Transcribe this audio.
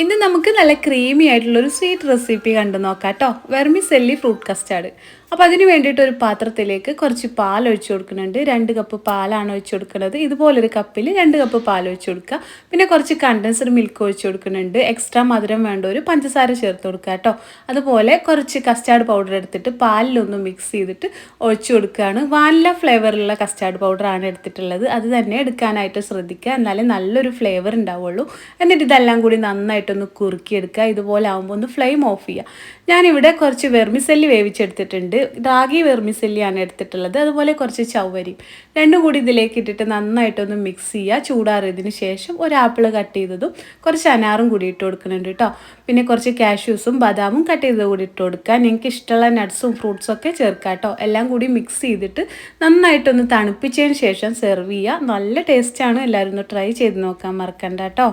ഇന്ന് നമുക്ക് നല്ല ക്രീമി ആയിട്ടുള്ളൊരു സ്വീറ്റ് റെസിപ്പി കണ്ടു നോക്കാം കേട്ടോ. Vermicelli fruit custard. അപ്പോൾ അതിന് വേണ്ടിയിട്ട് ഒരു പാത്രത്തിലേക്ക് കുറച്ച് പാൽ ഒഴിച്ചു കൊടുക്കുന്നുണ്ട്. 2 കപ്പ് പാലാണ് ഒഴിച്ചു കൊടുക്കുന്നത്. ഇതുപോലൊരു കപ്പിൽ 2 കപ്പ് പാൽ ഒഴിച്ചു കൊടുക്കുക. പിന്നെ കുറച്ച് കണ്ടൻസ്ഡ് മിൽക്ക് ഒഴിച്ചു കൊടുക്കുന്നുണ്ട്. എക്സ്ട്രാ മധുരം വേണ്ട ഒരു പഞ്ചസാര ചേർത്ത് കൊടുക്കുക കേട്ടോ. അതുപോലെ കുറച്ച് കസ്റ്റാർഡ് പൗഡർ എടുത്തിട്ട് പാലിലൊന്ന് മിക്സ് ചെയ്തിട്ട് ഒഴിച്ചു കൊടുക്കുകയാണ്. വാനില ഫ്ലേവറുള്ള കസ്റ്റാർഡ് പൗഡറാണ് എടുത്തിട്ടുള്ളത്. അത് തന്നെ എടുക്കാനായിട്ട് ശ്രദ്ധിക്കുക, എന്നാലേ നല്ലൊരു ഫ്ലേവർ ഉണ്ടാവുള്ളൂ. എന്നിട്ട് ഇതെല്ലാം കൂടി നന്നായിട്ടൊന്ന് കുറുക്കിയെടുക്കുക. ഇതുപോലെ ആകുമ്പോൾ ഒന്ന് ഫ്ലെയിം ഓഫ് ചെയ്യുക. ഞാനിവിടെ കുറച്ച് വെർമിസെല്ലി വേവിച്ചെടുത്തിട്ടുണ്ട്. റാഗി വെർമിസെല്ലിയാണ് എടുത്തിട്ടുള്ളത്. അതുപോലെ കുറച്ച് ചവ്വരിയും രണ്ടും കൂടി ഇതിലേക്ക് ഇട്ടിട്ട് നന്നായിട്ടൊന്ന് മിക്സ് ചെയ്യുക. ചൂടാറിയതിന് ശേഷം ഒരു ആപ്പിൾ കട്ട് ചെയ്തതും കുറച്ച് അനാറും കൂടി ഇട്ട് കൊടുക്കുന്നുണ്ട് കേട്ടോ. പിന്നെ കുറച്ച് കാഷ്യൂസും ബദാമും കട്ട് ചെയ്തത് കൂടി ഇട്ട് കൊടുക്കുക. നിങ്ങൾക്ക് ഇഷ്ടമുള്ള നട്ട്സും ഫ്രൂട്ട്സും ഒക്കെ ചേർക്കാം കേട്ടോ. എല്ലാം കൂടി മിക്സ് ചെയ്തിട്ട് നന്നായിട്ടൊന്ന് തണുപ്പിച്ചതിന് ശേഷം സെർവ് ചെയ്യുക. നല്ല ടേസ്റ്റാണ്. എല്ലാവരും ഒന്ന് ട്രൈ ചെയ്ത് നോക്കാൻ മറക്കണ്ട കേട്ടോ.